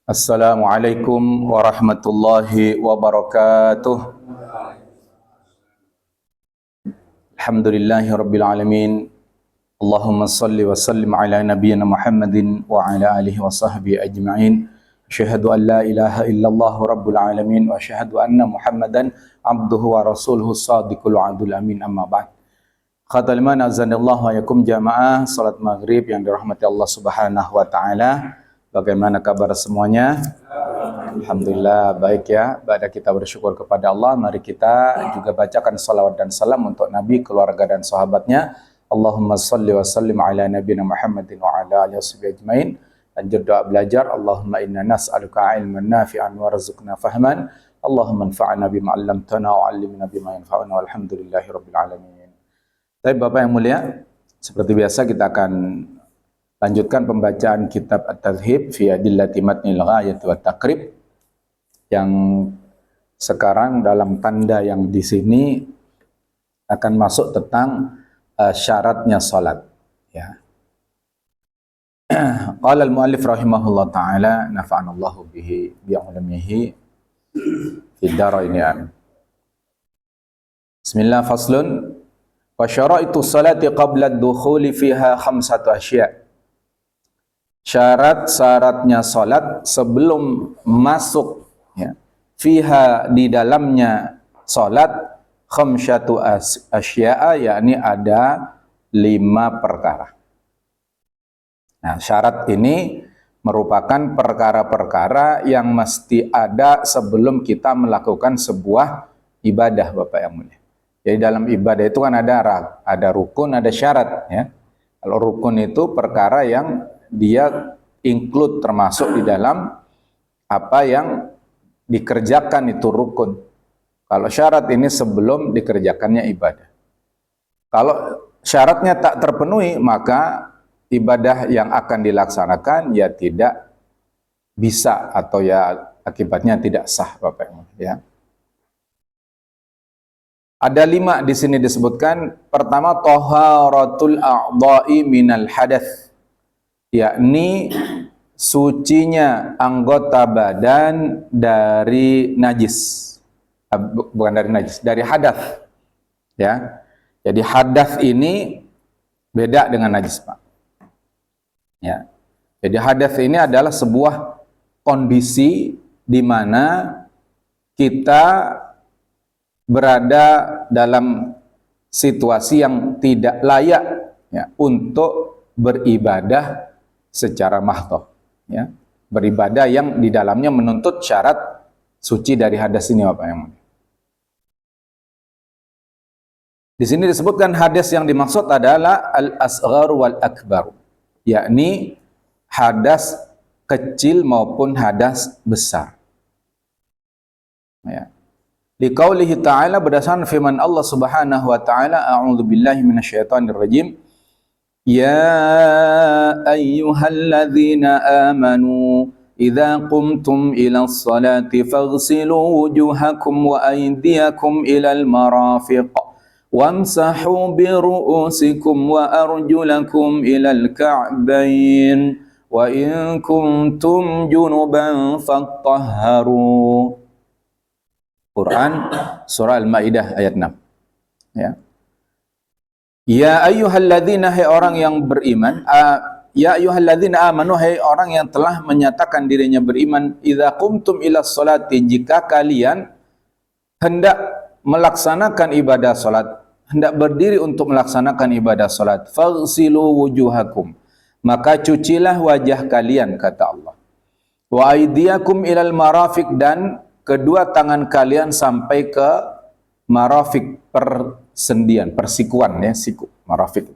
Assalamualaikum warahmatullahi wabarakatuh. Alhamdulillahi rabbil alamin. Allahumma salli wa sallim ala nabiyyina Muhammadin wa ala alihi wa sahbihi ajma'in. Asyhadu an la ilaha illallah rabbul alamin wa asyhadu anna Muhammadan abduhu wa rasuluhu shadiqul wa'dul amin, amma ba'd. Khatul iman azanillahu wa yakum jamaah salat maghrib yang dirahmati Allah Subhanahu wa taala. Bagaimana kabar semuanya? Alhamdulillah baik ya. Pada kita bersyukur kepada Allah, mari kita juga bacakan salawat dan salam untuk Nabi, keluarga dan sahabatnya. Allahumma salli wa sallim ala nabiyina Muhammadin wa ala alihi washabihi ajmain. Lanjut doa belajar. Allahumma inna nas'aluka ilman nafi'an warzuqna fahman. Allahumma anfa'na bima 'allamtana wa 'allimna bima yanfa'una walhamdulillahi rabbil alamin. Baik Bapak yang mulia, seperti biasa kita akan lanjutkan pembacaan kitab At-Tadhhib fi Adillati Matnil Ghayat wa Taqrib, yang sekarang dalam tanda yang di sini akan masuk tentang syaratnya salat ya. Qala al-muallif rahimahullah taala nafa'anallahu bihi bi ulamihi fid dharain amin. Bismillah, faslun wa syaraitu salati qabla ad-dukhuli fiha khamsatu asya'. Syarat-syaratnya salat sebelum masuk ya, fiha di dalamnya salat khamsyatu asya'a, yakni ada 5 perkara. Nah, syarat ini merupakan perkara-perkara yang mesti ada sebelum kita melakukan sebuah ibadah, Bapak yang mulia. Jadi dalam ibadah itu kan ada rukun, ada syarat ya. Kalau rukun itu perkara yang dia include, termasuk di dalam apa yang dikerjakan itu rukun. Kalau syarat ini sebelum dikerjakannya ibadah. Kalau syaratnya tak terpenuhi, maka ibadah yang akan dilaksanakan ya tidak bisa, atau ya akibatnya tidak sah, Bapak ya. Ada 5 di sini disebutkan. Pertama, taharatul a'dha'i minal hadats, yakni sucinya anggota badan dari najis. Bukan dari najis, dari hadas ya. Jadi hadas ini beda dengan najis, Pak ya. Jadi hadas ini adalah sebuah kondisi di mana kita berada dalam situasi yang tidak layak ya untuk beribadah secara mahdhah ya, beribadah yang di dalamnya menuntut syarat suci dari hadas ini, Bapak yang mulia. Di sini disebutkan hadas yang dimaksud adalah al-asghar wal akbar, yakni hadas kecil maupun hadas besar ya. Liqaulihi ta'ala, berdasarkan firman Allah Subhanahu wa taala, a'udzu billahi minasyaitonir rajim. Ya ayyuhalladzina amanu idza qumtum ilas salati faghsilu wujuhakum wa aydiyakum ilal marafiq wamsahu bi ru'usikum wa arjulakum ilal ka'bayn wa in kuntum junuban fattahharu. Quran surah Al-Maidah ayat 6 ya. Ya ayyuhalladzina, hai orang yang beriman, ya ayyuhalladzina amanu, hai orang yang telah menyatakan dirinya beriman, idza qumtum ilas salati, jika kalian hendak melaksanakan ibadah salat, hendak berdiri untuk melaksanakan ibadah salat, faghsilu wujuhakum, maka cucilah wajah kalian, kata Allah, wa aydiyakum ilal marafiq, dan kedua tangan kalian sampai ke marafiq, persendian, persikuan ya, siku, marafiq.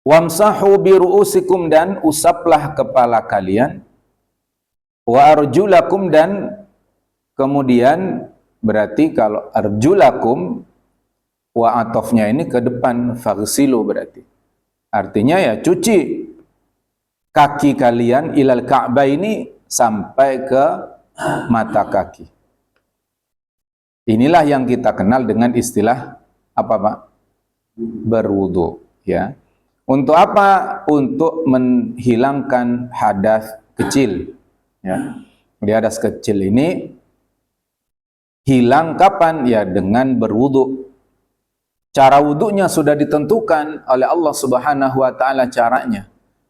Wamsahu bi ru'usikum, dan usaplah kepala kalian, wa arjulakum, dan kemudian berarti kalau arjulakum wa atofnya ini ke depan, faghsilu berarti artinya ya cuci kaki kalian ilal ka'bah ini sampai ke mata kaki. Inilah yang kita kenal dengan istilah apa, Pak? Berwudu ya. Untuk apa? Untuk menghilangkan hadas kecil. Ya. Di hadas kecil ini hilang kapan? Ya dengan berwudu. Cara wudunya sudah ditentukan oleh Allah Subhanahu wa taala caranya.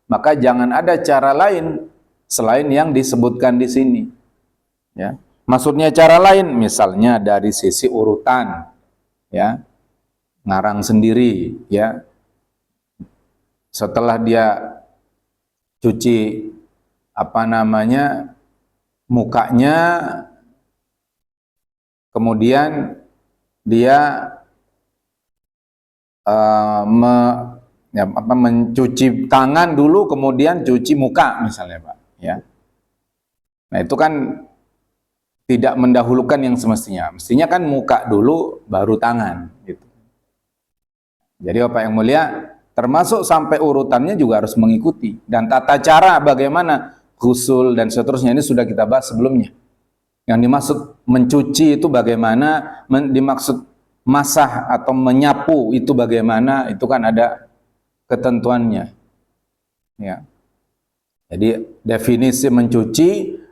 Maka jangan ada cara lain selain yang disebutkan di sini. Ya. Maksudnya cara lain misalnya dari sisi urutan, ya. Ngarang sendiri, ya. Setelah dia cuci mukanya, kemudian dia mencuci tangan dulu, kemudian cuci muka misalnya, Pak, ya. Nah, itu kan tidak mendahulukan yang semestinya. Mestinya kan muka dulu baru tangan gitu. Jadi Bapak yang mulia, termasuk sampai urutannya juga harus mengikuti, dan tata cara bagaimana ghusl dan seterusnya ini sudah kita bahas sebelumnya. Yang dimaksud mencuci itu bagaimana, dimaksud masah atau menyapu itu bagaimana, itu kan ada ketentuannya. Ya. Jadi definisi mencuci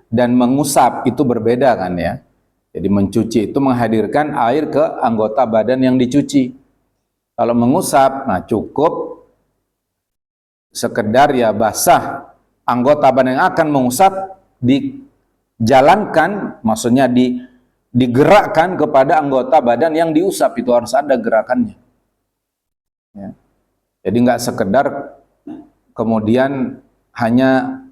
dan mengusap itu berbeda kan ya. Jadi mencuci itu menghadirkan air ke anggota badan yang dicuci. Kalau mengusap, nah cukup sekedar ya basah anggota badan yang akan mengusap, dijalankan, maksudnya digerakkan kepada anggota badan yang diusap, itu harus ada gerakannya. Ya. Jadi nggak sekedar kemudian hanya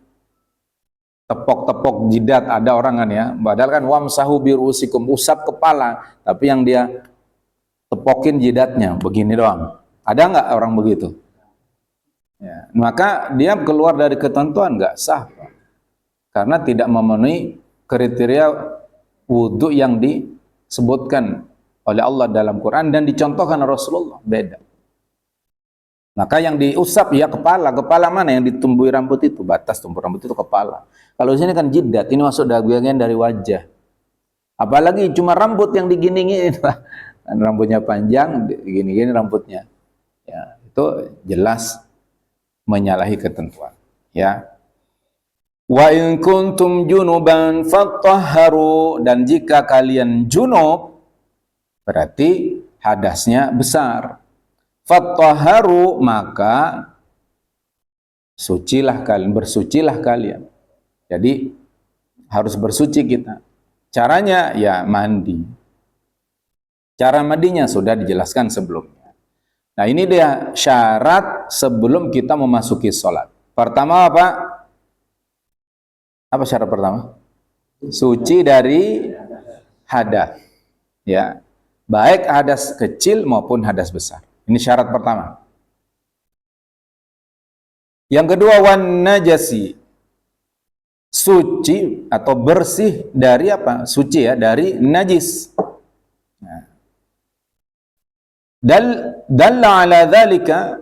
tepok-tepok jidat, ada orang kan ya, padahal kan wamsahu birusikum, usap kepala, tapi yang dia tepokin jidatnya begini doang. Ada nggak orang begitu? Ya, maka dia keluar dari ketentuan, nggak sah, Pak. Karena tidak memenuhi kriteria wudhu yang disebutkan oleh Allah dalam Quran dan dicontohkan Rasulullah, beda. Maka yang diusap ya kepala mana yang ditumbuhi rambut itu, batas tumbuh rambut itu kepala. Kalau di sini kan jidat, ini masuk bagian dari wajah. Apalagi cuma rambut yang digini-gini, rambutnya panjang, gini-gini rambutnya. Ya, itu jelas menyalahi ketentuan. Ya. Wa in kuntum junuban fattahharu, dan jika kalian junub berarti hadasnya besar. Fattahharu, maka sucilah kalian, bersucilah kalian. Jadi harus bersuci kita. Caranya ya mandi. Cara mandinya sudah dijelaskan sebelumnya. Nah, ini dia syarat sebelum kita memasuki sholat. Pertama apa? Apa syarat pertama? Suci dari hadas. Ya. Baik hadas kecil maupun hadas besar. Ini syarat pertama. Yang kedua, wan najasi, suci atau bersih dari apa? Suci ya, dari najis. Nah. Dalla ala dzalika,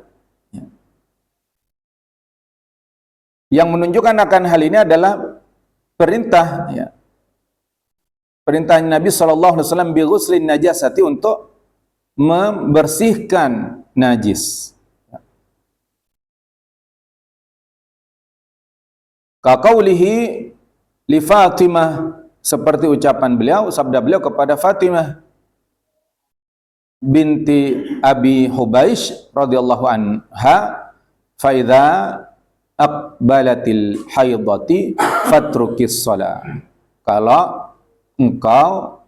yang menunjukkan akan hal ini adalah perintah ya. Perintah Nabi SAW bi ghuslin najasati, untuk membersihkan najis. Kaqaulihi li Fatimah, seperti ucapan beliau, sabda beliau kepada Fatimah binti Abi Hubaish radhiyallahu anha, fa idza aqbalatil haidati fatrukis shalah. Kalau engkau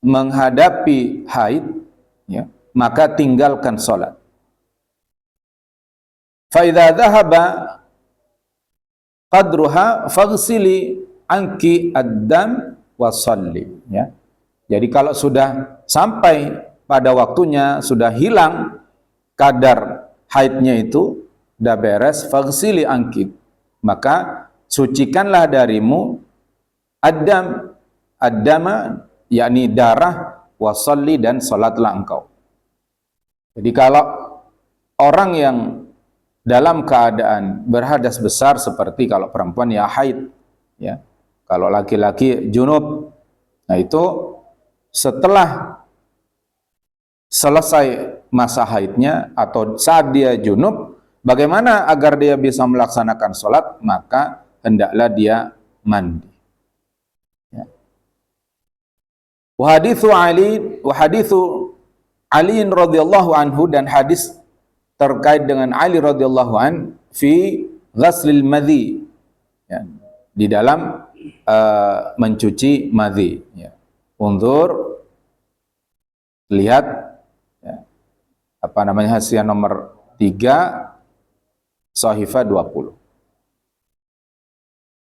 menghadapi haid, ya, maka tinggalkan salat. Fa idza dhahaba qadruha faghsili anki ad-dam wa shalli, ya. Jadi kalau sudah sampai pada waktunya, sudah hilang kadar haidnya itu, udah beres, faghsili anki, maka sucikanlah darimu ad-dam, ad-dama yakni darah, wasalli, dan salatlah engkau. Jadi kalau orang yang dalam keadaan berhadas besar, seperti kalau perempuan ya haid, ya. Kalau laki-laki junub, nah itu setelah selesai masa haidnya atau saat dia junub, bagaimana agar dia bisa melaksanakan sholat? Maka hendaklah dia mandi. Ya. Wa hadithu Ali radhiyallahu anhu, dan hadis terkait dengan Ali radhiyallahu an fi ghaslil madhi, ya, di dalam mencuci madhi. Ya. Unzur, lihat, ya, apa namanya, hasiah nomor 3 Shahifah 20.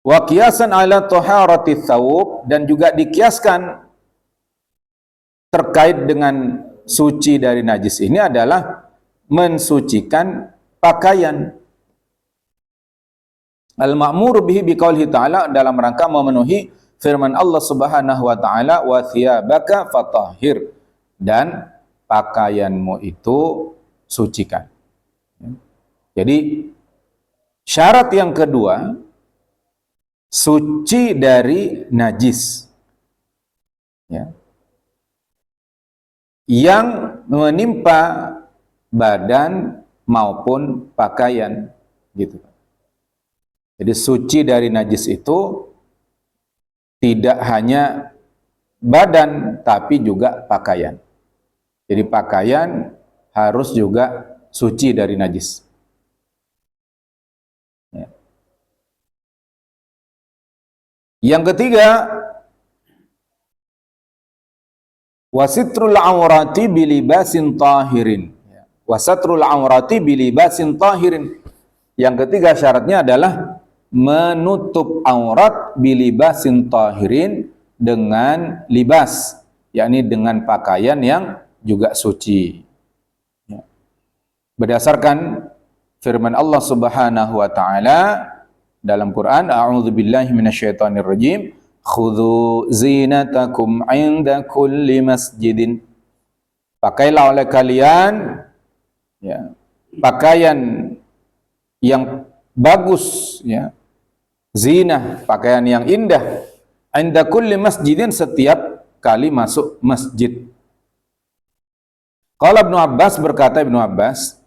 Wa qiyasan ala taharati thawb, dan juga dikiaskan terkait dengan suci dari najis ini adalah mensucikan pakaian. Al-ma'mur bihi biqaulihi ta'ala, dalam rangka memenuhi firman Allah Subhanahu wa taala, wa thiyabaka fatahhir, dan pakaianmu itu sucikan. Jadi syarat yang kedua, suci dari najis, ya, yang menimpa badan maupun pakaian, gitu. Jadi suci dari najis itu tidak hanya badan tapi juga pakaian. Jadi pakaian harus juga suci dari najis. Ya. Yang ketiga, wasitrul aurati bilibasin tahirin. Wasatrul aurati bilibasin tahirin. Yang ketiga syaratnya adalah menutup aurat bilibasin tahirin, dengan libas, yakni dengan pakaian yang juga suci. Ya. Berdasarkan firman Allah Subhanahu wa taala dalam Quran, a'udzubillahi minasyaitonir rajim, khudhu zinatakum 'inda kulli masjidin. Pakailah oleh kalian, ya, pakaian yang bagus, ya, zinah, pakaian yang indah, 'inda kulli masjidin, setiap kali masuk masjid. Qala Ibnu Abbas, berkata Ibnu Abbas,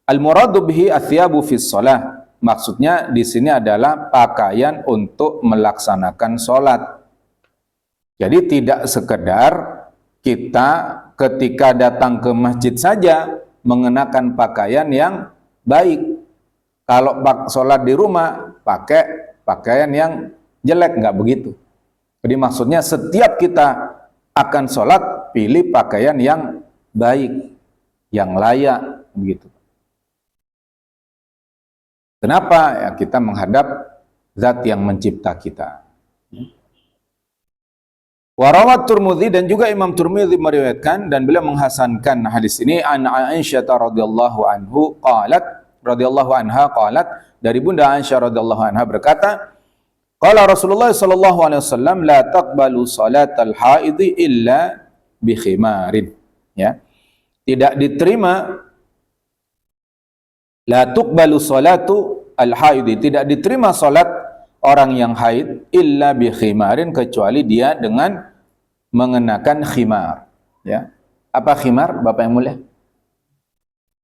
al-muradu bihi athyabu fis shalah. Maksudnya di sini adalah pakaian untuk melaksanakan sholat. Jadi tidak sekedar kita ketika datang ke masjid saja mengenakan pakaian yang baik. Kalau sholat di rumah pakai pakaian yang jelek, nggak begitu. Jadi maksudnya setiap kita akan sholat, pilih pakaian yang baik, yang layak, begitu. Kenapa? Ya, kita menghadap zat yang mencipta kita. Warawat Tirmidzi, dan juga Imam Tirmidzi meriwayatkan dan beliau menghasankan hadis ini, an Aisyah radhiyallahu anha qalat, dari Bunda Aisyah radhiyallahu anha berkata, qala Rasulullah sallallahu alaihi wasallam, la taqbalu salatal haidhi illa bi khimarin. Ya. Tidak diterima, la tuqbalu salatu al-haidhi, tidak diterima salat orang yang haid illa bi khimarin, kecuali dia dengan mengenakan khimar. Ya. Apa khimar, Bapak yang mulia?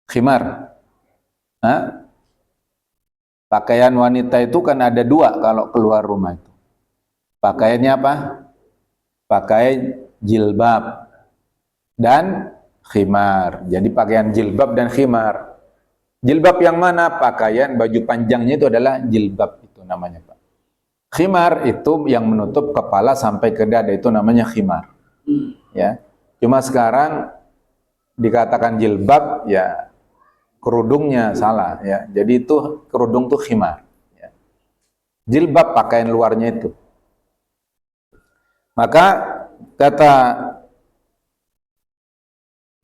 Khimar. Hah? Pakaian wanita itu kan ada dua kalau keluar rumah itu. Pakaiannya apa? Pakaian jilbab dan khimar. Jadi pakaian jilbab dan khimar. Jilbab yang mana? Pakaian baju panjangnya itu adalah jilbab, itu namanya, Pak. Khimar itu yang menutup kepala sampai ke dada, itu namanya khimar. Ya. Cuma sekarang dikatakan jilbab, ya kerudungnya salah, ya. Jadi itu kerudung itu khimar. Ya. Jilbab pakaian luarnya itu. Maka kata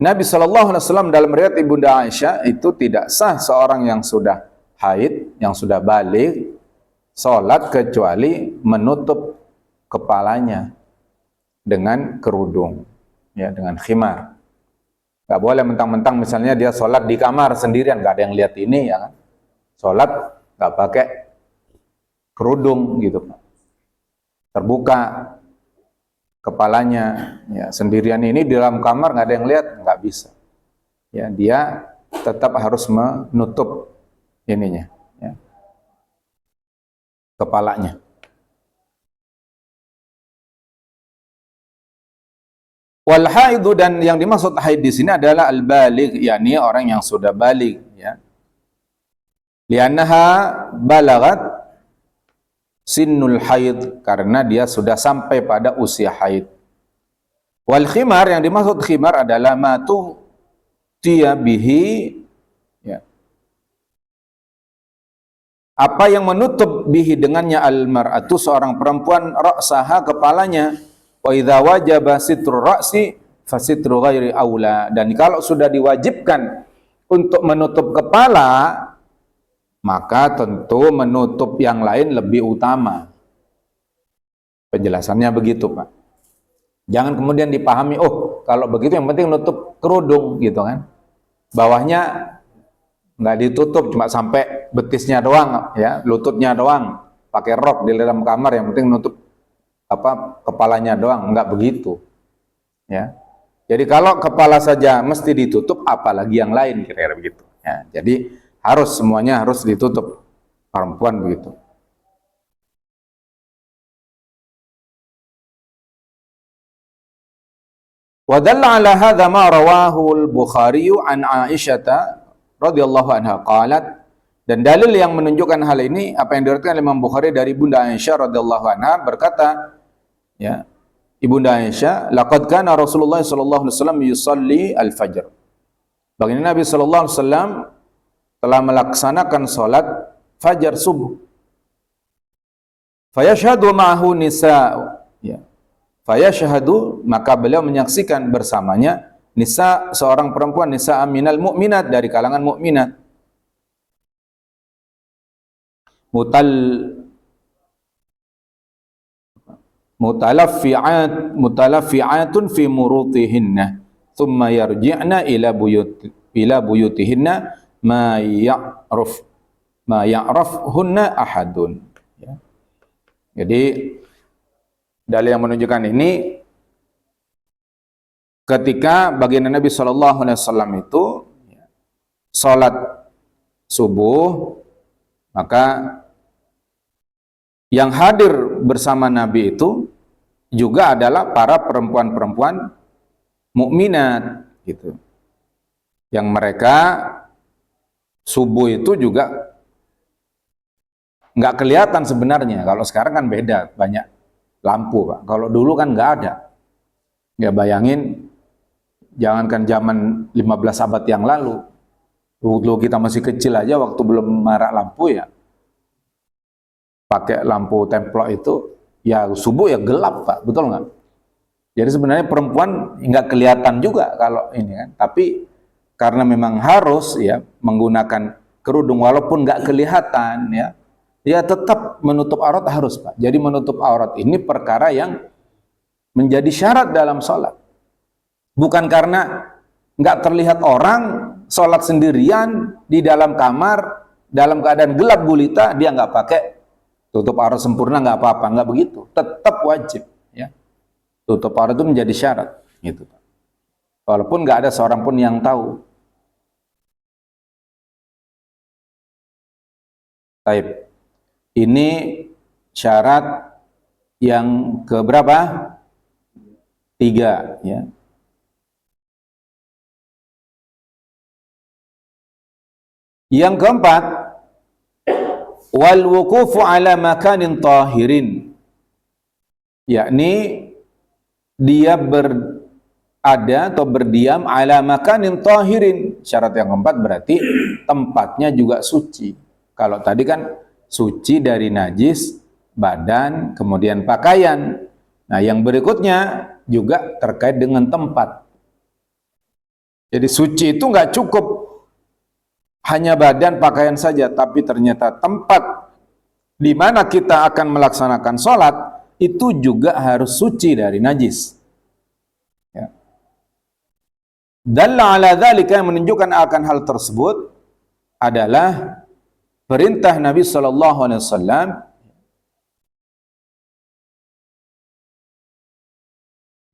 Nabi SAW dalam riwayat Ibunda Aisyah, itu tidak sah seorang yang sudah haid, yang sudah baligh, sholat kecuali menutup kepalanya dengan kerudung, ya, dengan khimar. Gak boleh mentang-mentang misalnya dia sholat di kamar sendirian, gak ada yang lihat ini, ya kan? Sholat gak pakai kerudung gitu, terbuka kepalanya, ya, sendirian ini di dalam kamar nggak ada yang lihat, nggak bisa. Ya, dia tetap harus menutup ininya. Ya. kepalanya. Wal haidu, dan yang dimaksud haid di sini adalah al-baligh, yakni orang yang sudah baligh, ya. Li'annaha balagat sinnul haid, karena dia sudah sampai pada usia haid. Wal khimar, yang dimaksud khimar adalah matu tiya bihi, ya, apa yang menutup bihi dengannya al-mar'atu, seorang perempuan, ra'saha, kepalanya. Wa idza wajaba sitru ra'si fasitru ghairi aula, dan kalau sudah diwajibkan untuk menutup kepala, maka tentu menutup yang lain lebih utama. Penjelasannya begitu, Pak. Jangan kemudian dipahami, oh kalau begitu yang penting nutup kerudung gitu kan. Bawahnya nggak ditutup, cuma sampai betisnya doang, ya, lututnya doang, pakai rok di dalam kamar, yang penting nutup kepalanya doang. Enggak begitu, ya. Jadi kalau kepala saja mesti ditutup, apalagi yang lain, kira-kira begitu, ya. Jadi semuanya harus ditutup, perempuan begitu. Wa dalla ala hadza ma rawahu al-Bukhari an Aisyah radhiyallahu anha qalat, dan dalil yang menunjukkan hal ini apa yang diriwayatkan Imam Bukhari dari Bunda Aisyah radhiyallahu anha, berkata, ya, Ibunda Aisyah, laqad kana Rasulullah sallallahu alaihi wasallam yusalli al-fajr. Baginda Nabi sallallahu alaihi wasallam telah melaksanakan salat fajar subuh. Fayashhadu ma'ahu nisa, ya. Fayashhadu, maka beliau menyaksikan bersamanya nisa, seorang perempuan, nisa minal mu'minat, dari kalangan mukminat. Mutalaffi'atun fi murutihinna thumma yarji'na ila buyutihinna ma ya'rafhunna ahadun, ya. Jadi dalil yang menunjukkan ini, ketika baginda Nabi sallallahu alaihi wasallam itu, ya, salat subuh, maka yang hadir bersama Nabi itu juga adalah para perempuan-perempuan mukminat, gitu. Yang mereka subuh itu juga nggak kelihatan sebenarnya. Kalau sekarang kan beda, banyak lampu, Pak. Kalau dulu kan nggak ada. Ya bayangin, jangankan zaman 15 abad yang lalu, dulu kita masih kecil aja, waktu belum marak lampu, ya pakai lampu templok itu, ya subuh ya gelap, Pak, betul nggak? Jadi sebenarnya perempuan nggak kelihatan juga kalau ini kan, tapi karena memang harus, ya, menggunakan kerudung walaupun nggak kelihatan, ya, ya tetap menutup aurat harus, Pak. Jadi menutup aurat ini perkara yang menjadi syarat dalam sholat, bukan karena nggak terlihat orang, sholat sendirian di dalam kamar dalam keadaan gelap gulita, dia nggak pakai tutup aurat sempurna, nggak apa-apa, nggak begitu, tetap wajib, ya. Tutup aurat itu menjadi syarat, gitu, Pak. Walaupun nggak ada seorang pun yang tahu. Baik, ini syarat yang keberapa? 3, ya. Yang keempat, wal wuqufu ala makanin tahirin, yakni dia berada atau berdiam ala makanin tahirin. Syarat yang keempat berarti tempatnya juga suci. Kalau tadi kan suci dari najis badan, kemudian pakaian. Nah, yang berikutnya juga terkait dengan tempat. Jadi suci itu nggak cukup hanya badan, pakaian saja, tapi ternyata tempat di mana kita akan melaksanakan sholat itu juga harus suci dari najis. Ya. Dalla ala dzalika, yang menunjukkan akan hal tersebut adalah perintah Nabi sallallahu alaihi wasallam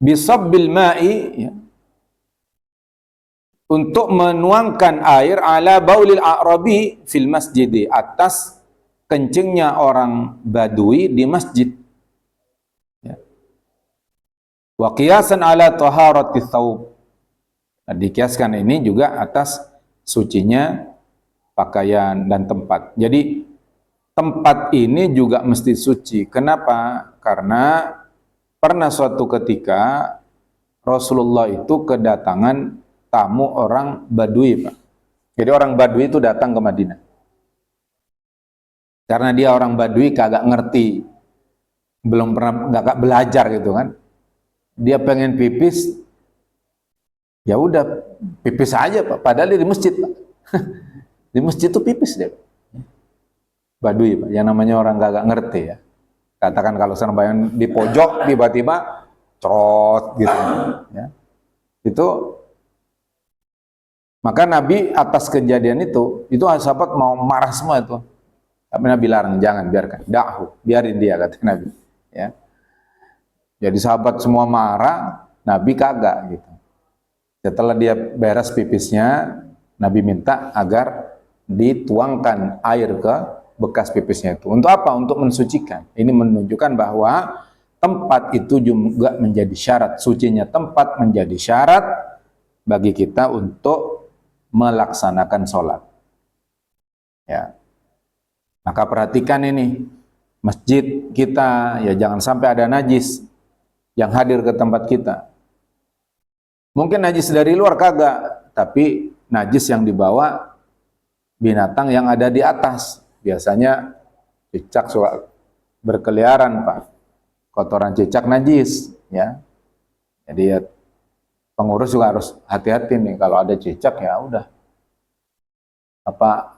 bisabbil ma'i, ya, untuk menuangkan air ala baulil a'rabi fil masjid, atas kencingnya orang Badui di masjid. Ya. Wa qiyasan ala taharati thawb. Nah, dikiaskan ini juga atas sucinya pakaian dan tempat. Jadi tempat ini juga mesti suci. Kenapa? Karena pernah suatu ketika Rasulullah itu kedatangan tamu orang Badui, Pak. Jadi orang Badui itu datang ke Madinah. Karena dia orang Badui kagak ngerti, belum pernah kagak belajar gitu kan. Dia pengen pipis, ya udah pipis aja, Pak. Padahal dia di masjid, Pak. Di masjid itu pipis dia, Pak. Badui, Pak. Yang namanya orang kagak ngerti ya. Katakan kalau sana bayang di pojok tiba-tiba cerot gitu ya. Itu maka Nabi atas kejadian itu sahabat mau marah semua itu. Tapi Nabi larang, jangan, biarkan. Da'hu, biarin dia, kata Nabi. Ya. Jadi sahabat semua marah, Nabi kagak gitu. Setelah dia beres pipisnya, Nabi minta agar dituangkan air ke bekas pipisnya itu. Untuk apa? Untuk mensucikan. Ini menunjukkan bahwa tempat itu juga menjadi syarat. Sucinya tempat menjadi syarat bagi kita untuk melaksanakan sholat. Ya. Maka perhatikan ini, masjid kita, ya jangan sampai ada najis yang hadir ke tempat kita. Mungkin najis dari luar kagak, tapi najis yang dibawa binatang yang ada di atas. Biasanya cicak suka berkeliaran, Pak. Kotoran cicak najis, ya. Jadi ya, pengurus juga harus hati-hati nih, kalau ada cicak ya udah.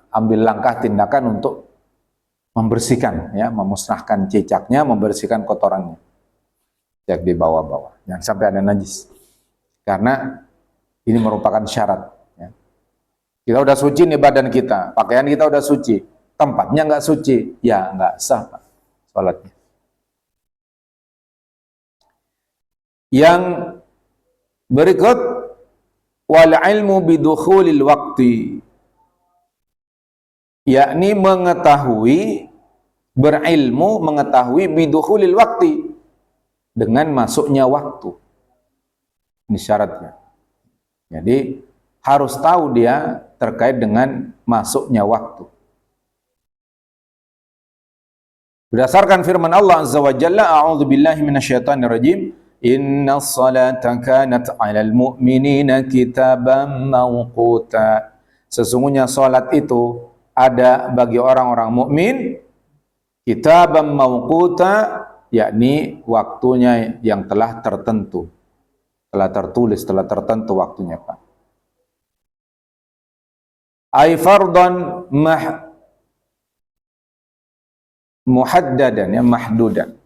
Ambil langkah tindakan untuk membersihkan, ya, memusnahkan cicaknya, membersihkan kotorannya yang di bawah-bawah. Jangan sampai ada najis. Karena ini merupakan syarat. Ya. Kita udah suci nih badan kita, pakaian kita udah suci, tempatnya nggak suci, ya nggak sah, Pak, sholatnya. Yang berikut, wal ilmu bidukhulil waqti, yakni berilmu mengetahui bidukhulil waqti, dengan masuknya waktu. Ini syaratnya. Jadi harus tahu dia terkait dengan masuknya waktu. Berdasarkan firman Allah Azza wa Jalla, a'udzu billahi minasyaitonir rajim, innas salata kanat 'alal mu'minina kitaban mawquta. Sesungguhnya salat itu ada bagi orang-orang mukmin kitaban mawquta, yakni waktunya yang telah tertentu, telah tertulis, telah tertentu waktunya, Pak. Ay fardan muhaddadan, ya, mahdudan.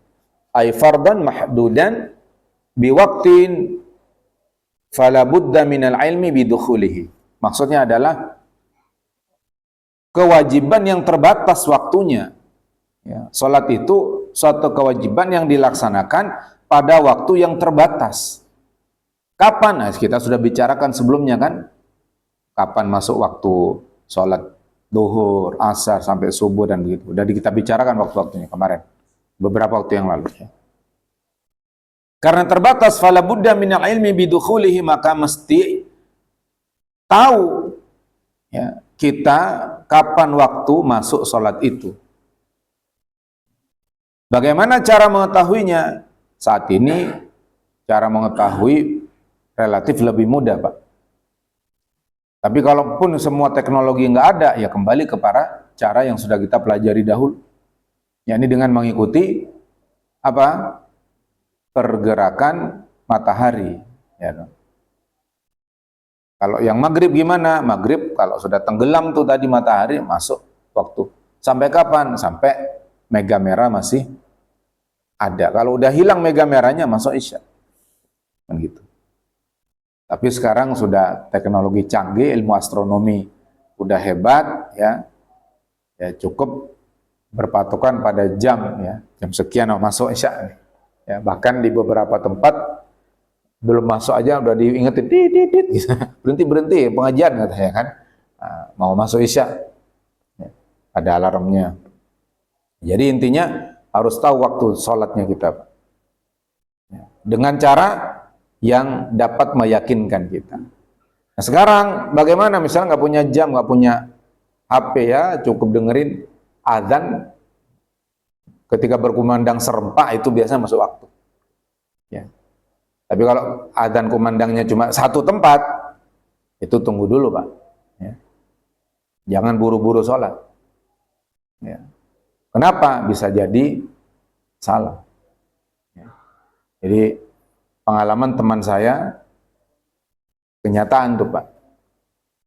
Ay fardan mahdudan biwaqtin fala budda minal ilmi bidukhulihi. Maksudnya adalah kewajiban yang terbatas waktunya. Ya, salat itu suatu kewajiban yang dilaksanakan pada waktu yang terbatas. Kapan? Nah, kita sudah bicarakan sebelumnya kan, kapan masuk waktu sholat duhur, asar, sampai subuh dan begitu. Sudah kita bicarakan waktu-waktunya kemarin, beberapa waktu yang lalu. Ya. Karena terbatas, fala budda minal ilmi bidukhulihi, maka mesti tahu, ya, kita kapan waktu masuk sholat itu. Bagaimana cara mengetahuinya? Saat ini cara mengetahui relatif lebih mudah, Pak. Tapi kalaupun semua teknologi nggak ada, ya kembali kepada cara yang sudah kita pelajari dahulu. Yakni dengan mengikuti apa? Pergerakan matahari. Ya. Kalau yang maghrib gimana? Maghrib kalau sudah tenggelam tuh tadi matahari, masuk waktu. Sampai kapan? Sampai mega merah masih ada. Kalau udah hilang mega merahnya, masuk isya. Kan gitu. Tapi sekarang sudah teknologi canggih, ilmu astronomi udah hebat, ya. Ya cukup berpatokan pada jam, ya. Jam sekian masuk isya. Ya, bahkan di beberapa tempat belum masuk aja udah diingetin, gitu. Berhenti pengajian katanya kan. Nah, mau masuk isya. Ya, ada alarmnya. Jadi intinya harus tahu waktu sholatnya kita, Pak. Dengan cara yang dapat meyakinkan kita. Nah, sekarang bagaimana misalnya nggak punya jam, nggak punya HP, ya cukup dengerin azan ketika berkumandang serempak, itu biasanya masuk waktu. Ya. Tapi kalau azan kumandangnya cuma satu tempat, itu tunggu dulu, Pak. Ya. Jangan buru-buru sholat. Ya. Kenapa? Bisa jadi salah. Ya. Jadi pengalaman teman saya, kenyataan tuh, Pak.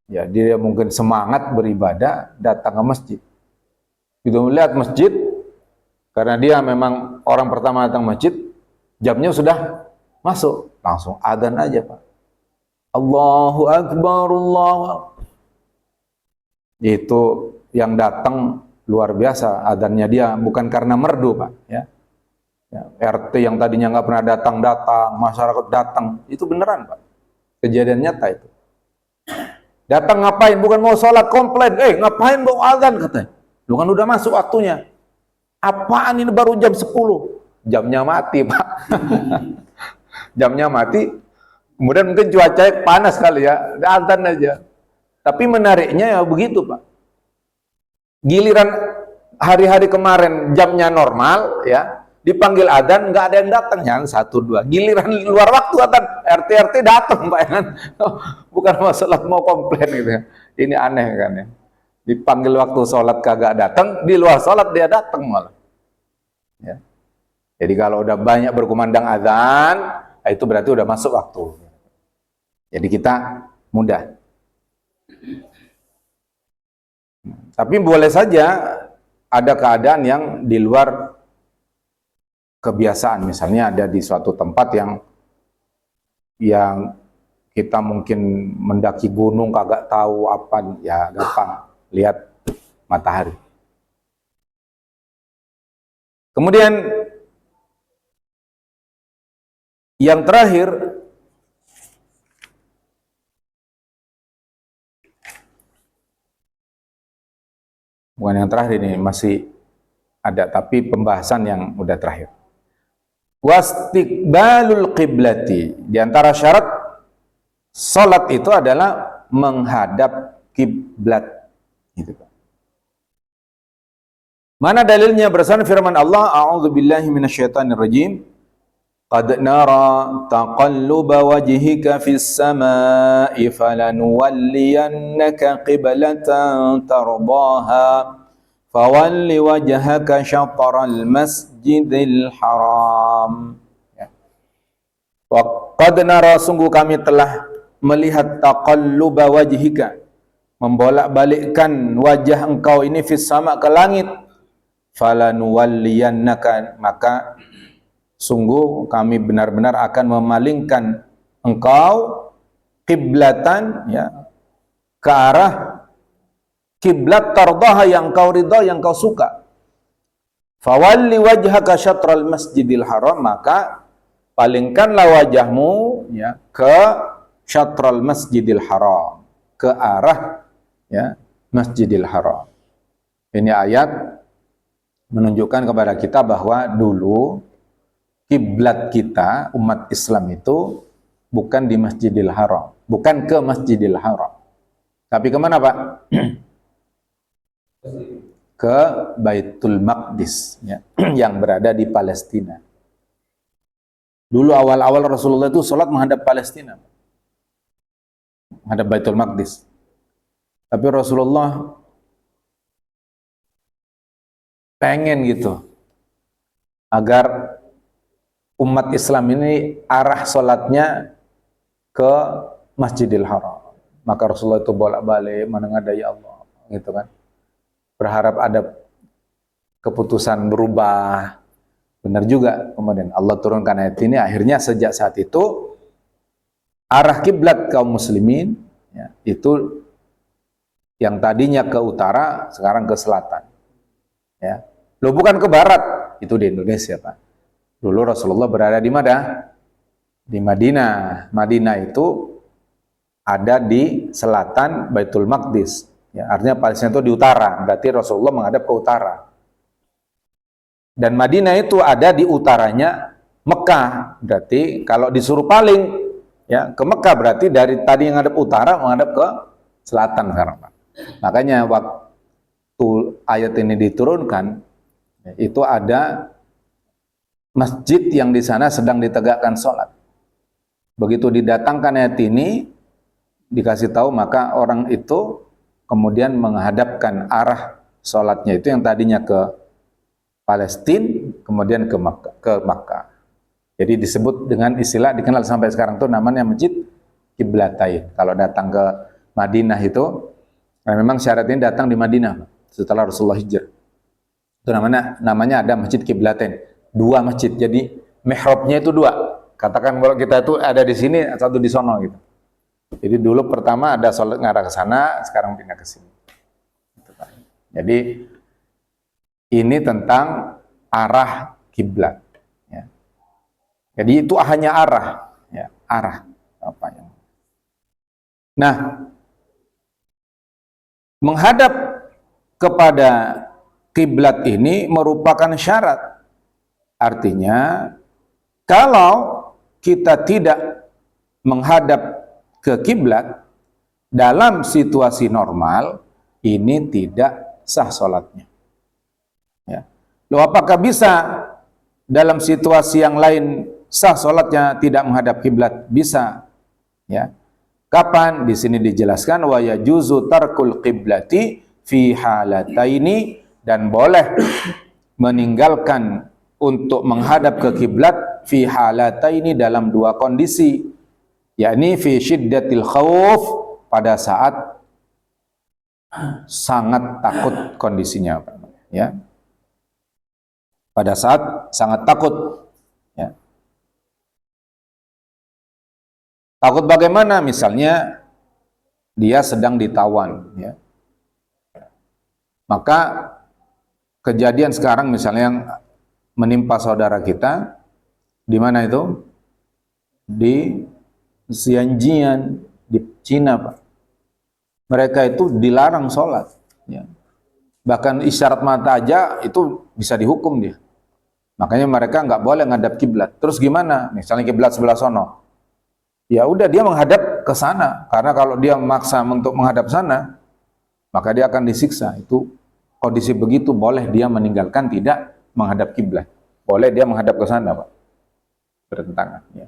Ya, dia mungkin semangat beribadah, datang ke masjid. Begitu melihat masjid, karena dia memang orang pertama datang masjid, jamnya sudah masuk, langsung adzan aja, Pak. Allahu Akbar, Allahu Akbar. Itu yang datang luar biasa adzannya dia, bukan karena merdu, Pak. Ya. Ya, RT yang tadinya nggak pernah datang, masyarakat datang, itu beneran, Pak. Kejadian nyata itu. Datang ngapain? Bukan mau sholat, komplain. Ngapain bawa adzan, katanya. Lu kan udah masuk waktunya. Apaan ini baru jam 10? Jamnya mati, Pak. Jamnya mati. Kemudian mungkin cuaca panas kali ya, adzan aja. Tapi menariknya ya begitu, Pak. Giliran hari-hari kemarin jamnya normal, ya, dipanggil adzan, nggak ada yang datang, ya, 1, 2. Giliran luar waktu adzan, RT datang, Pak, ya. Bukan masalah mau komplain gitu ya. Ini aneh kan ya. Dipanggil waktu sholat kagak datang, di luar sholat dia datang malah. Ya. Jadi kalau udah banyak berkumandang adzan, itu berarti udah masuk waktu. Jadi kita mudah. Tapi boleh saja ada keadaan yang di luar kebiasaan, misalnya ada di suatu tempat yang kita mungkin mendaki gunung kagak tahu apa, ya gampang lihat matahari. Kemudian yang terakhir, bukan yang terakhir, ini masih ada, tapi pembahasan yang udah terakhir. Wastiqbalul qiblati, di antara syarat salat itu adalah menghadap kiblat, gitu. Mana dalilnya? Berdasarkan firman Allah, a'udzubillahi minasyaitonirrajim, qad nara taqalluba wajhika fis samaa'i falanuwalliyannaka qiblatan tardaha fawalli wajhaka syatral masjidil haram. Ya. Wa qad nara, sungguh kami telah melihat taqalluba wajhika, membolak-balikkan wajah engkau ini fis sama, ke langit. Falanuwalliyannaka, maka sungguh kami benar-benar akan memalingkan engkau kiblatan, ya, ke arah kiblat tardaha, yang kau ridha, yang kau suka. Fawalli wajhaka syatral masjidil haram, maka palingkanlah wajahmu, ya, ke syatral masjidil haram, ke arah, ya, masjidil haram. Ini ayat menunjukkan kepada kita bahwa dulu kiblat kita umat Islam itu bukan di Masjidil Haram, bukan ke Masjidil Haram, tapi kemana, Pak? Ke Baitul Maqdis, ya, yang berada di Palestina. Dulu awal-awal Rasulullah itu sholat menghadap Palestina, menghadap Baitul Maqdis. Tapi Rasulullah pengen gitu agar umat Islam ini arah sholatnya ke Masjidil Haram. Maka Rasulullah itu bolak-balik menengadai Allah, gitu kan. Berharap ada keputusan berubah. Benar juga, kemudian Allah turunkan ayat ini. Akhirnya sejak saat itu arah kiblat kaum muslimin, ya, itu yang tadinya ke utara sekarang ke selatan. Ya. Loh, bukan ke barat, itu di Indonesia, Pak. Dulu Rasulullah berada di mana? Di Madinah. Madinah itu ada di selatan Baitul Maqdis. Ya, artinya Palestina itu di utara, berarti Rasulullah menghadap ke utara. Dan Madinah itu ada di utaranya Mekah. Berarti kalau disuruh paling ya ke Mekah, berarti dari tadi yang ngadep utara menghadap ke selatan sekarang, Pak. Makanya waktu ayat ini diturunkan, itu ada masjid yang di sana sedang ditegakkan sholat. Begitu didatangkan ayat ini, dikasih tahu, maka orang itu kemudian menghadapkan arah sholatnya itu yang tadinya ke Palestina, kemudian ke Makkah. Jadi disebut dengan istilah, dikenal sampai sekarang tuh namanya Masjid Qiblatain. Kalau datang ke Madinah itu, memang syaratnya datang di Madinah setelah Rasulullah hijrah. Itu namanya ada Masjid Qiblatain. Dua masjid, jadi mihrabnya itu dua. Katakan kalau kita itu ada di sini, satu di sono gitu. Jadi dulu pertama ada sholat ngarah ke sana, sekarang pindah ke sini. Jadi ini tentang arah kiblat. Ya. Jadi itu hanya arah, ya, arah apa yang. Nah, menghadap kepada kiblat ini merupakan syarat. Artinya, kalau kita tidak menghadap ke kiblat dalam situasi normal, ini tidak sah sholatnya. Ya. Loh, apakah bisa dalam situasi yang lain sah sholatnya tidak menghadap kiblat? Bisa. Ya. Kapan? Di sini dijelaskan wa yajuzu tarkul qiblati fi halataini, dan boleh meninggalkan untuk menghadap ke kiblat fi halataini dalam dua kondisi, yakni fi syiddatil khauf, pada saat sangat takut kondisinya, ya. Pada saat sangat takut, ya. Takut bagaimana? Misalnya dia sedang ditawan, ya. Maka kejadian sekarang misalnya yang menimpa saudara kita di mana itu? Di Xinjiang, di Cina, Pak. Mereka itu dilarang sholat, ya. Bahkan isyarat mata aja itu bisa dihukum dia. Makanya mereka nggak boleh ngadap kiblat. Terus gimana? Misalnya kiblat sebelah sono, ya udah dia menghadap ke sana. Karena kalau dia memaksa untuk menghadap sana, maka dia akan disiksa. Itu kondisi begitu boleh dia meninggalkan tidak menghadap kiblat. Boleh dia menghadap ke sana, Pak. Bertentangan, ya.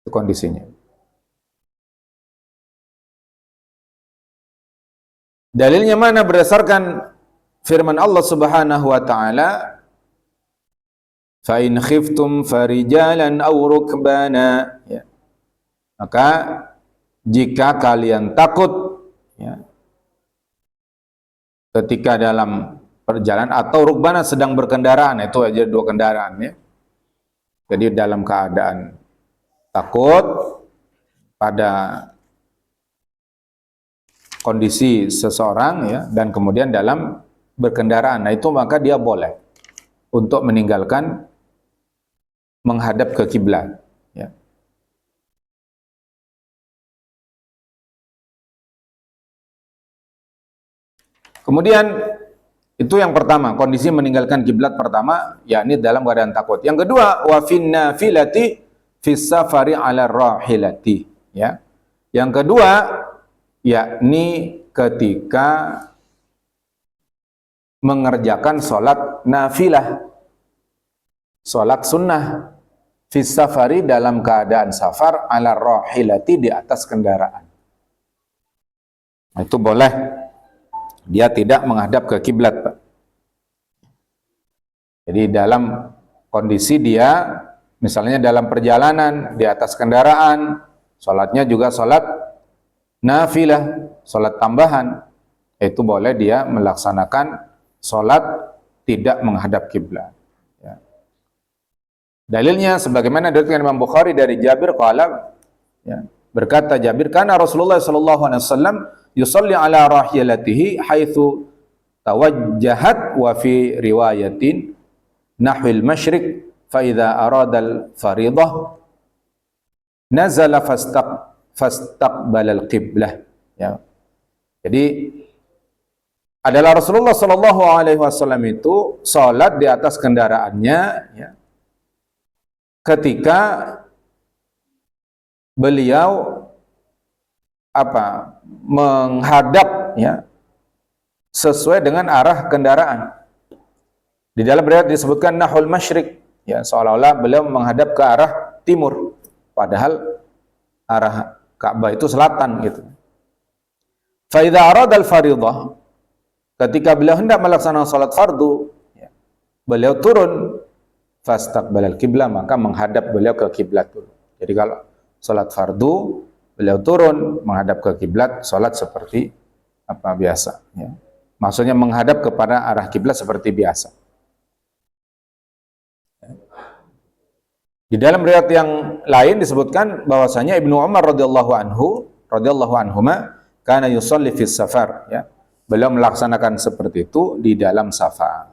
Itu kondisinya. Dalilnya mana? Berdasarkan firman Allah Subhanahu wa taala, fa in khiftum farijalan aw rukbana, ya. Maka jika kalian takut, ya, ketika dalam perjalanan atau rukbana sedang berkendaraan, itu aja dua kendaraan, ya. Jadi dalam keadaan takut pada kondisi seseorang, ya, dan kemudian dalam berkendaraan, nah itu maka dia boleh untuk meninggalkan menghadap ke kiblat, ya. Kemudian itu yang pertama, kondisi meninggalkan kiblat pertama, yakni dalam keadaan takut. Yang kedua, wa fin nafilati fis safari 'ala rahilati, ya. Yang kedua, yakni ketika mengerjakan sholat nafilah, sholat sunnah, fis safari, dalam keadaan safar, 'ala rahilati, di atas kendaraan. Itu boleh, dia tidak menghadap ke kiblat, Pak. Jadi dalam kondisi dia misalnya dalam perjalanan di atas kendaraan, sholatnya juga sholat nafilah, sholat tambahan, itu boleh dia melaksanakan sholat tidak menghadap kiblat, ya. Dalilnya sebagaimana diriwayatkan Imam Bukhari dari Jabir qala, ya, berkata Jabir, kana Rasulullah sallallahu alaihi wasallam yusalli ala rahilatihi haitsu tawajjahat, wa fi riwayatin nahwil masyriq, fa idza arada al fariḍah nazala fastaqbala al qiblah, ya. Jadi adalah Rasulullah Shallallahu Alaihi Wasallam itu sholat di atas kendaraannya, ya, ketika beliau menghadap, ya, sesuai dengan arah kendaraan. Di dalam riwayat disebutkan nahul masyrik, ya, seolah-olah beliau menghadap ke arah timur, padahal arah Ka'bah itu selatan gitu. Fa idza arada al-fariḍah, ketika beliau hendak melaksanakan salat fardu, ya, beliau turun fastaqbalal kiblah, maka menghadap beliau ke kiblat dulu. Jadi kalau salat fardu, beliau turun menghadap ke kiblat, salat seperti biasa, ya. Maksudnya menghadap kepada arah kiblat seperti biasa. Di dalam riwayat yang lain disebutkan bahwasanya Ibnu Umar radhiyallahu anhuma kana yusalli fis safar, ya. Beliau melaksanakan seperti itu di dalam safar.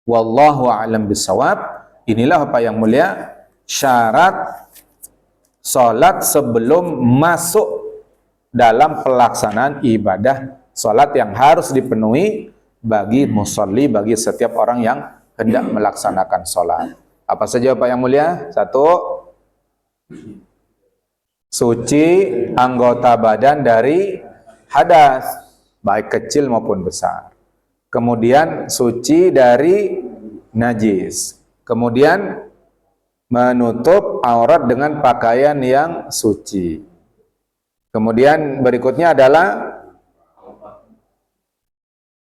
Wallahu a'lam bissawab. Inilah apa yang mulia syarat salat sebelum masuk dalam pelaksanaan ibadah salat yang harus dipenuhi bagi musalli, bagi setiap orang yang hendak melaksanakan salat. Apa saja Pak yang mulia? 1, suci anggota badan dari hadas, baik kecil maupun besar. Kemudian suci dari najis. Kemudian menutup aurat dengan pakaian yang suci. Kemudian berikutnya adalah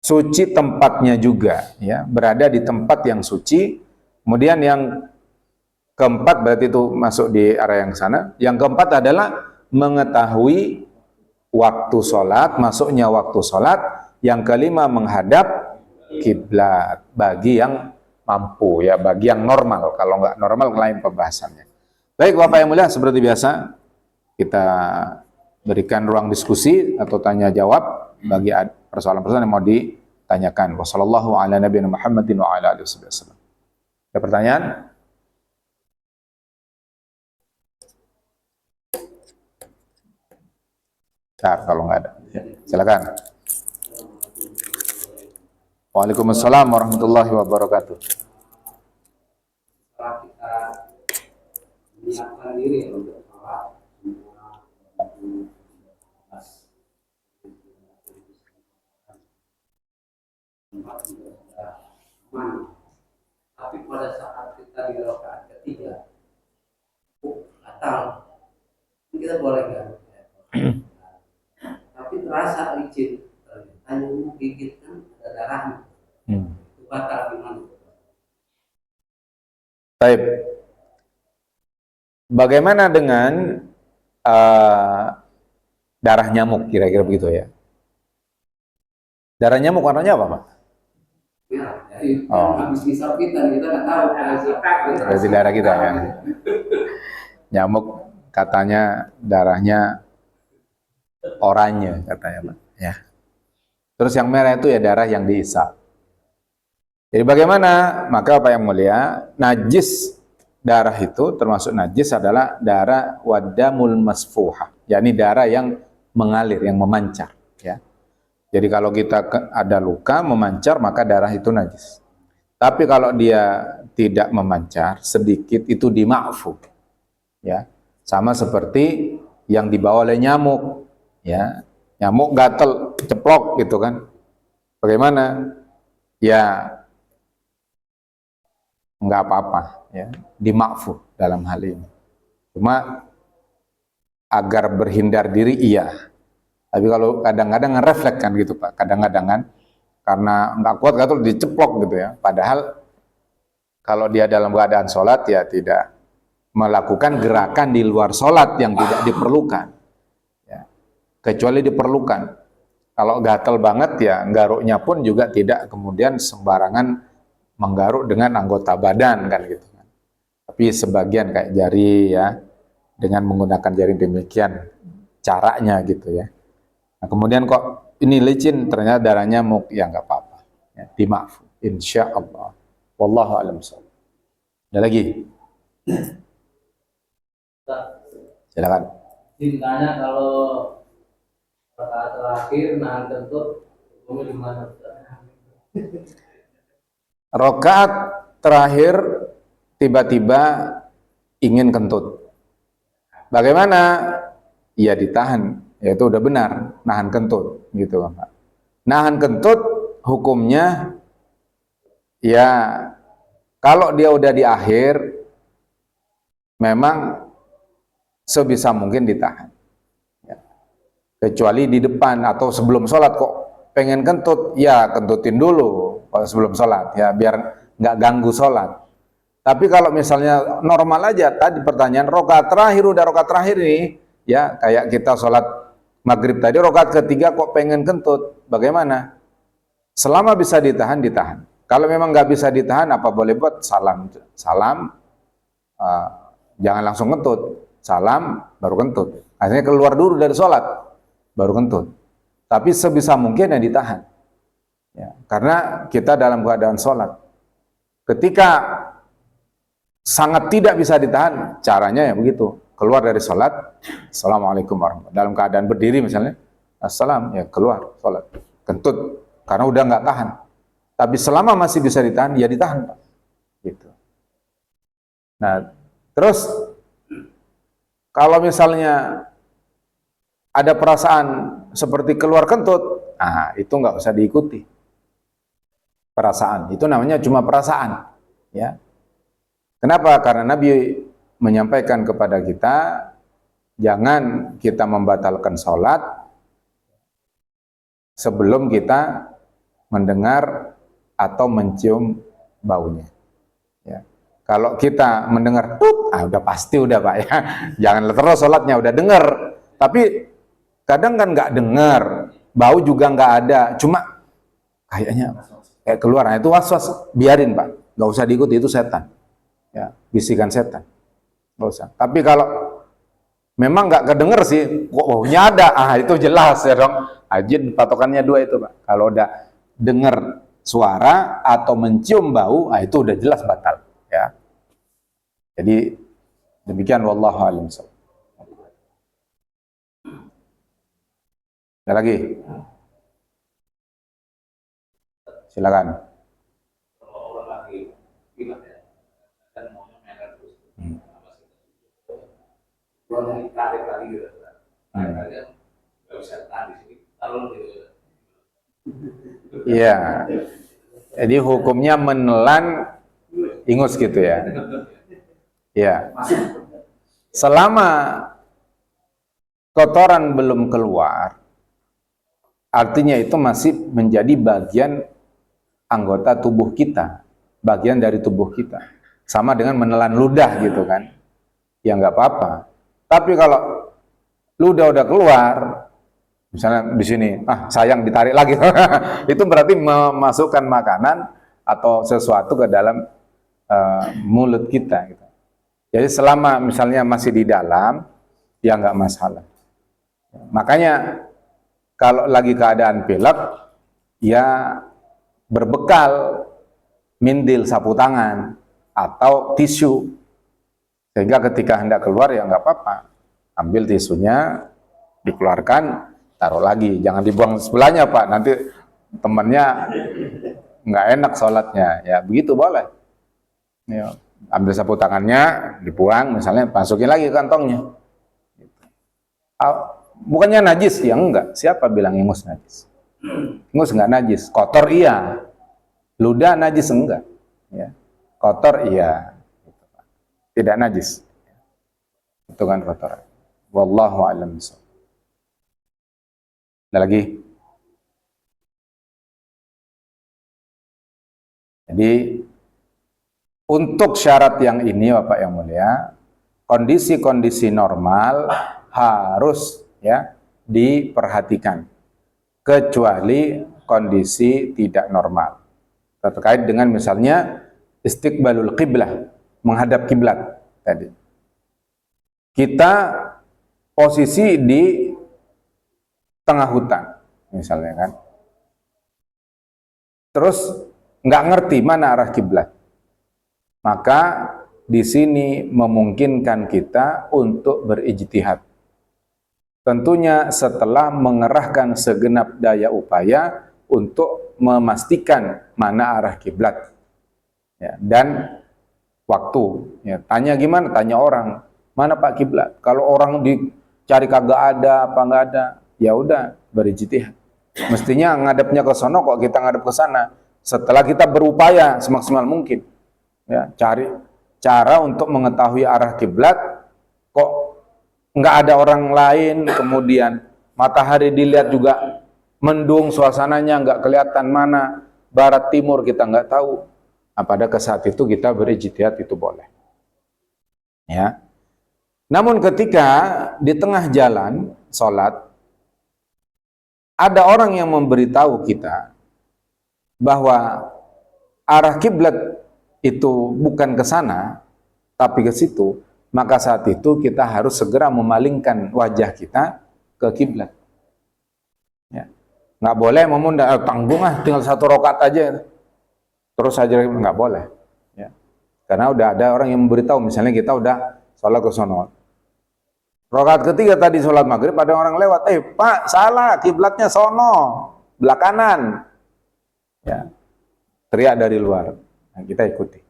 suci tempatnya juga, ya, berada di tempat yang suci. Kemudian yang keempat, berarti itu masuk di area yang sana. Yang keempat adalah mengetahui waktu sholat, masuknya waktu sholat. Yang kelima, menghadap kiblat bagi yang mampu, ya, bagi yang normal. Kalau nggak normal, lain pembahasannya. Baik Bapak yang mulia, seperti biasa kita berikan ruang diskusi atau tanya jawab bagi persoalan-persoalan yang mau ditanyakan. Wassallallahu ala nabiyina Muhammadin wa ala alihi wasallam. Ada pertanyaan? Bentar, kalau nggak ada, ya, silakan. Waalaikumsalam warahmatullahi wabarakatuh. Setelah kita menyiapkan diri untuk sholat, tapi pada saat kita di rakaat ketiga batal, kita boleh nggak? Tapi terasa licin, hanya gigit kan ada darahnya, itu batal gimana? Baik. Bagaimana dengan darah nyamuk, kira-kira begitu ya? Darah nyamuk warnanya apa Pak? Ya, jadi habis misal kita nggak tahu Berarti darah kita ya. Nyamuk katanya darahnya oranye katanya Pak, ya. Terus yang merah itu ya darah yang dihisap. Jadi bagaimana? Maka Pak yang mulia, najis darah itu termasuk najis adalah darah wadamul masfuhah, yakni darah yang mengalir, yang memancar, ya. Jadi kalau kita ada luka memancar, maka darah itu najis. Tapi kalau dia tidak memancar, sedikit, itu dima'fu, ya. Sama seperti yang dibawa oleh nyamuk, ya. Nyamuk gatel, ceplok gitu kan. Bagaimana? Ya enggak apa-apa, ya. Dima'fu dalam hal ini. Cuma agar berhindar diri, iya. Tapi kalau kadang-kadang ngerefleks kan gitu Pak, kadang-kadang kan karena nggak kuat gatel diceplok gitu ya. Padahal kalau dia dalam keadaan sholat ya tidak melakukan gerakan di luar sholat yang tidak diperlukan, ya. Kecuali diperlukan. Kalau gatel banget ya nggaruknya pun juga tidak kemudian sembarangan menggaruk dengan anggota badan kan gitu kan. Tapi sebagian kayak jari ya, dengan menggunakan jari demikian caranya gitu ya. Nah, kemudian kok ini licin, ternyata darah nyamuk, ya nggak apa-apa, ya, dimaaf, insya Allah. Wallahu a'lam bishawab. Ada lagi? Silakan. Ditanya kalau rakaat terakhir nahan kentut Ngomong di mana? Rakaat terakhir tiba-tiba ingin kentut. Bagaimana? Ya ditahan, ya itu udah benar, nahan kentut gitu, Pak. Nahan kentut hukumnya ya kalau dia udah di akhir memang sebisa mungkin ditahan. Ya. Kecuali di depan atau sebelum sholat kok pengen kentut, ya kentutin dulu kalau sebelum sholat ya biar nggak ganggu sholat. Tapi kalau misalnya normal aja, tadi pertanyaan rakaat terakhir, udah rakaat terakhir ini, ya kayak kita sholat maghrib tadi, rakaat ketiga kok pengen kentut, bagaimana? Selama bisa ditahan, ditahan. Kalau memang nggak bisa ditahan, apa boleh buat? Salam, jangan langsung kentut, salam baru kentut. Akhirnya keluar dulu dari sholat, baru kentut. Tapi sebisa mungkin ya ditahan, ya, karena kita dalam keadaan sholat. Ketika sangat tidak bisa ditahan, caranya ya begitu, keluar dari sholat, assalamualaikum warahmatullahi wabarakatuh. Dalam keadaan berdiri misalnya, assalam, ya keluar sholat, kentut, karena udah nggak tahan. Tapi selama masih bisa ditahan, ya ditahan, Pak. Gitu. Nah, terus kalau misalnya ada perasaan seperti keluar kentut, nah itu nggak usah diikuti. Perasaan, itu namanya cuma perasaan, ya. Kenapa? Karena Nabi menyampaikan kepada kita, jangan kita membatalkan sholat sebelum kita mendengar atau mencium baunya. Ya. Kalau kita mendengar, udah pasti udah Pak ya. Jangan terus sholatnya, udah dengar. Tapi kadang kan nggak dengar, bau juga nggak ada, cuma kayaknya kayak keluar. Nah, itu was-was, biarin Pak, nggak usah diikuti, itu setan. Ya, bisikan setan, nggak usah. Tapi kalau memang nggak kedenger sih, kok baunya ada, itu jelas ya dong. Ajin patokannya dua itu Pak. Kalau udah dengar suara atau mencium bau, itu udah jelas batal. Ya. Jadi demikian, wallahu a'lam. Ada lagi? Silakan. Tarik lagi gitu, nggak bisa tahan di sini, taruh gitu. Iya, jadi hukumnya menelan ingus gitu ya. Iya. Selama kotoran belum keluar, artinya itu masih menjadi bagian anggota tubuh kita, bagian dari tubuh kita. Sama dengan menelan ludah gitu kan. Ya nggak apa-apa. Tapi kalau ludah udah keluar, misalnya di sini, sayang ditarik lagi, itu berarti memasukkan makanan atau sesuatu ke dalam mulut kita. Gitu. Jadi selama misalnya masih di dalam, ya nggak masalah. Makanya kalau lagi keadaan pilek, ya berbekal mindil, sapu tangan, atau tisu. Sehingga ketika hendak keluar ya nggak apa-apa, ambil tisunya, dikeluarkan, taruh lagi, jangan dibuang sebelahnya Pak, nanti temannya nggak enak sholatnya, ya begitu boleh. Ya, ambil sapu tangannya, dibuang, misalnya masukin lagi ke kantongnya. Bukannya najis, ya enggak, siapa bilang ingus najis? Ingus nggak najis, kotor iya, ludah najis enggak, ya. Kotor iya. Tidak najis, itu kan kotoran. Wallahu a'lam bishawab. Ada lagi? Jadi untuk syarat yang ini Bapak yang mulia, kondisi-kondisi normal harus ya diperhatikan, kecuali kondisi tidak normal. Terkait dengan misalnya istiqbalul qiblah, menghadap kiblat tadi. Kita posisi di tengah hutan, misalnya kan. Terus nggak ngerti mana arah kiblat. Maka di sini memungkinkan kita untuk berijtihad. Tentunya setelah mengerahkan segenap daya upaya untuk memastikan mana arah kiblat, ya, dan waktu. Ya, tanya gimana? Tanya orang, mana Pak kiblat? Kalau orang dicari kagak ada, apa nggak ada, ya udah berijtihad. Mestinya ngadepnya ke sono, kok kita ngadep ke sana. Setelah kita berupaya semaksimal mungkin, ya, cari cara untuk mengetahui arah kiblat, kok nggak ada orang lain, kemudian matahari dilihat juga mendung, suasananya nggak kelihatan mana barat timur, kita nggak tahu. Nah, pada saat itu kita berijtihad, itu boleh. Ya. Namun ketika di tengah jalan sholat ada orang yang memberitahu kita bahwa arah kiblat itu bukan ke sana, tapi ke situ, maka saat itu kita harus segera memalingkan wajah kita ke kiblat. Ya. Nggak boleh memundar, tanggung tinggal 1 rakaat aja, terus saja, nggak boleh. Ya. Karena udah ada orang yang memberitahu, misalnya kita udah sholat ke sono. Rakaat ketiga tadi sholat maghrib, ada orang lewat, Pak, salah, kiblatnya sono, belah kanan. Ya. Teriak dari luar. Nah, kita ikuti.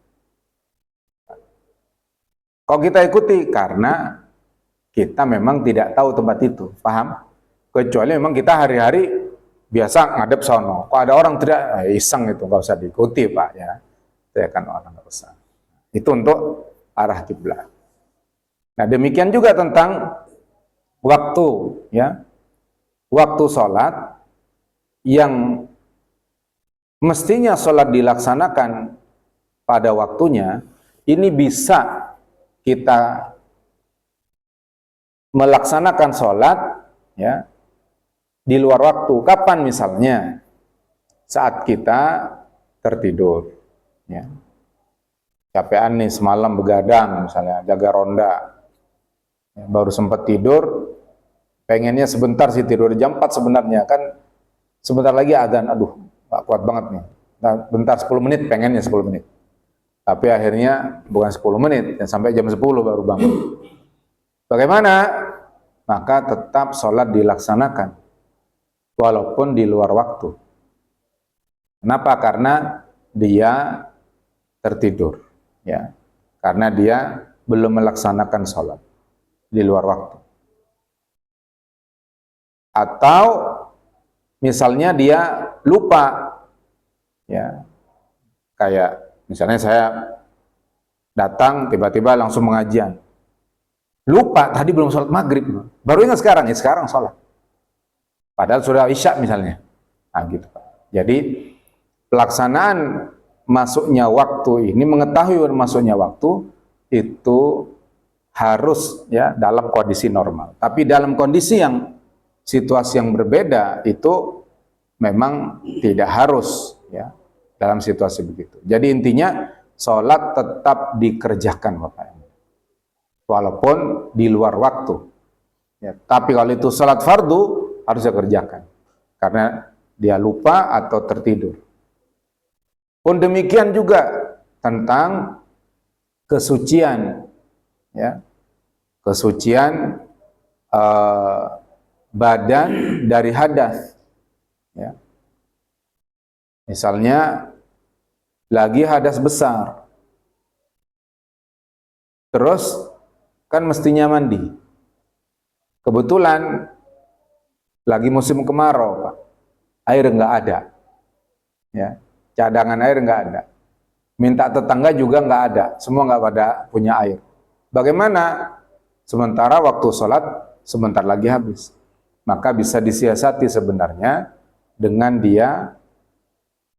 Kok kita ikuti? Karena kita memang tidak tahu tempat itu, paham? Kecuali memang kita hari-hari biasa ngadep sono. Kok ada orang teriak, iseng itu, nggak usah diikuti Pak, ya. Teriakan orang nggak usah. Itu untuk arah kiblat. Nah, demikian juga tentang waktu, ya. Waktu sholat yang mestinya sholat dilaksanakan pada waktunya, ini bisa kita melaksanakan sholat, ya, di luar waktu. Kapan? Misalnya saat kita tertidur, ya, capean nih semalam begadang, misalnya jaga ronda, ya, baru sempat tidur, pengennya sebentar sih, tidur jam 4 sebenarnya, kan sebentar lagi adzan, aduh gak kuat banget nih, nah, bentar 10 menit, pengennya 10 menit, tapi akhirnya bukan 10 menit, dan sampai jam 10 baru bangun. Bagaimana? Maka tetap sholat dilaksanakan walaupun di luar waktu. Kenapa? Karena dia tertidur, ya, karena dia belum melaksanakan sholat di luar waktu. Atau misalnya dia lupa, ya, kayak misalnya saya datang tiba-tiba langsung pengajian, lupa tadi belum sholat maghrib, baru ingat sekarang, ya sekarang sholat, padahal sudah isya misalnya. Nah, gitu Pak. Jadi pelaksanaan masuknya waktu ini, mengetahui masuknya waktu itu harus, ya, dalam kondisi normal. Tapi dalam kondisi yang situasi yang berbeda itu memang tidak harus, ya, dalam situasi begitu. Jadi intinya sholat tetap dikerjakan Bapak, walaupun di luar waktu, ya. Tapi kalau itu sholat fardu harus dikerjakan karena dia lupa atau tertidur. Pun demikian juga tentang kesucian, ya, kesucian badan dari hadas, ya. Misalnya lagi hadas besar, terus kan mestinya mandi, kebetulan lagi musim kemarau Pak, air nggak ada, ya, cadangan air nggak ada, minta tetangga juga nggak ada, semua nggak pada punya air. Bagaimana? Sementara waktu sholat sebentar lagi habis, maka bisa disiasati sebenarnya dengan dia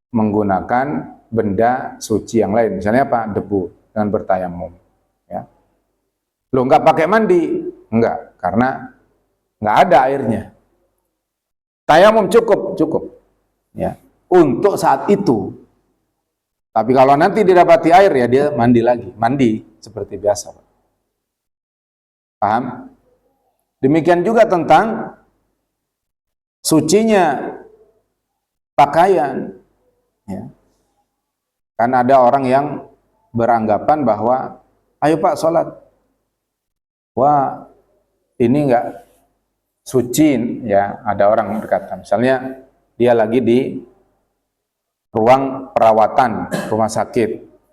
menggunakan benda suci yang lain, misalnya apa? Debu, dengan bertayamum, ya. Lo nggak pakai mandi? Enggak, karena nggak ada airnya. Tayamum cukup, ya, untuk saat itu. Tapi kalau nanti didapati air, ya dia mandi lagi, mandi seperti biasa. Paham? Demikian juga tentang sucinya pakaian, ya. Kan ada orang yang beranggapan bahwa, ayo Pak sholat, wah ini enggak suci, ya. Ada orang berkata, misalnya dia lagi di ruang perawatan rumah sakit,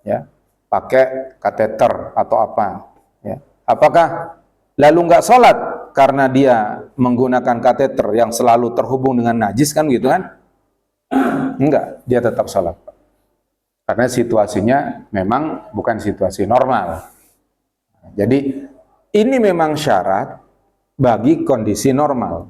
ya, pakai kateter atau apa, ya. Apakah lalu nggak sholat karena dia menggunakan kateter yang selalu terhubung dengan najis kan gitu kan? Enggak, dia tetap sholat. Karena situasinya memang bukan situasi normal. Jadi ini memang syarat bagi kondisi normal.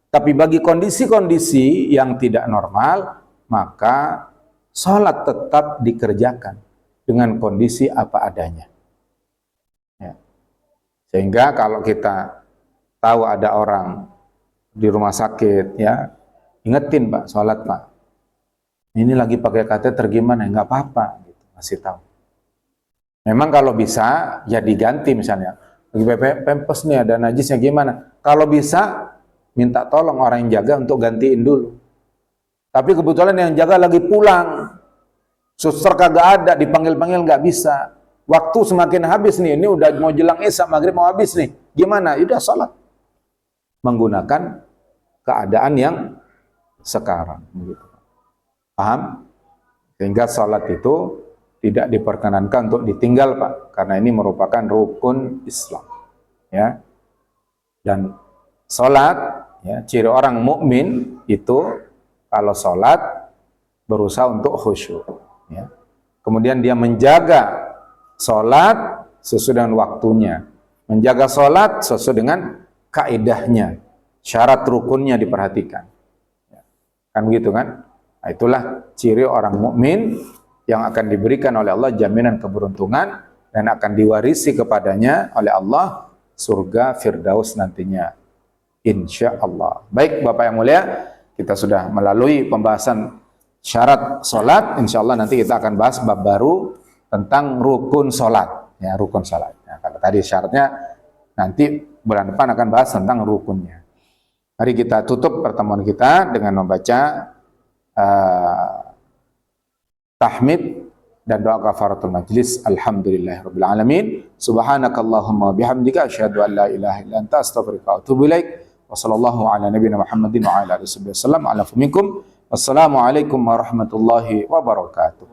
Tapi bagi kondisi-kondisi yang tidak normal, maka sholat tetap dikerjakan dengan kondisi apa adanya. Ya. Sehingga kalau kita tahu ada orang di rumah sakit, ya, ingetin Pak, sholat Pak. Ini lagi pakai kateter gimana? Enggak apa-apa, gitu, kasih tahu. Memang kalau bisa, ya diganti misalnya. Lagi pempes nih ada najisnya gimana? Kalau bisa, minta tolong orang yang jaga untuk gantiin dulu. Tapi kebetulan yang jaga lagi pulang, suster kagak ada, dipanggil-panggil nggak bisa. Waktu semakin habis nih, ini udah mau jelang Isya, maghrib mau habis nih. Gimana? Udah sholat. Menggunakan keadaan yang sekarang. Gitu. Paham? Sehingga sholat itu tidak diperkenankan untuk ditinggal, Pak. Karena ini merupakan rukun Islam. Ya. Dan sholat, ya, ciri orang mukmin itu kalau sholat berusaha untuk khusyuk. Ya. Kemudian dia menjaga sholat sesuai dengan waktunya. Menjaga sholat sesuai dengan kaidahnya. Syarat rukunnya diperhatikan. Ya. Kan begitu kan? Nah, itulah ciri orang mukmin yang akan diberikan oleh Allah jaminan keberuntungan dan akan diwarisi kepadanya oleh Allah surga Firdaus nantinya. Insya Allah. Baik Bapak yang mulia, kita sudah melalui pembahasan syarat sholat. Insya Allah nanti kita akan bahas bab baru tentang rukun sholat. Ya, rukun sholat. Ya, kalau tadi syaratnya, nanti bulan depan akan bahas tentang rukunnya. Mari kita tutup pertemuan kita dengan membaca tahmid dan doa kafaratul majlis. Alhamdulillahirabbil alamin. Subhanakallahumma bihamdika asyhadu an la ilaha illa anta astaghfiruka wa atubu ilaik. Wassallallahu ala nabiyina Muhammadin wa ala alihi wasallam. Ala minkum. Wassalamualaikum warahmatullahi wabarakatuh.